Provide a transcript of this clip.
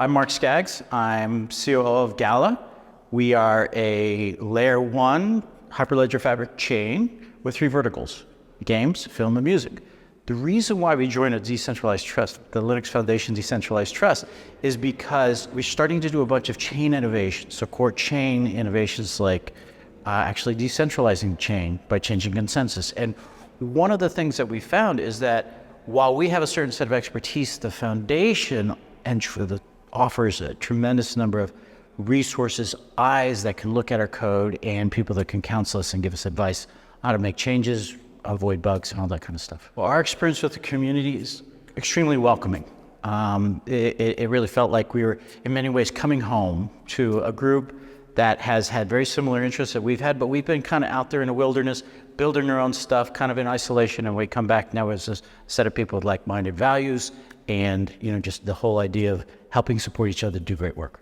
I'm Mark Scaggs. I'm COO of Gala. We are a layer 1 Hyperledger Fabric chain with 3 verticals: games, film, and music. The reason why we joined a decentralized trust, the Linux Foundation Decentralized Trust, is because we're starting to do a bunch of chain innovations. So core chain innovations like actually decentralizing chain by changing consensus. And one of the things that we found is that while we have a certain set of expertise, the foundation offers a tremendous number of resources, eyes that can look at our code, and people that can counsel us and give us advice on how to make changes, avoid bugs, and all that kind of stuff. Well, our experience with the community is extremely welcoming. It really felt like we were, in many ways, coming home to a group that has had very similar interests that we've had, but we've been kind of out there in the wilderness, building our own stuff, kind of in isolation, and we come back now as a set of people with like-minded values and, just the whole idea of helping support each other to do great work.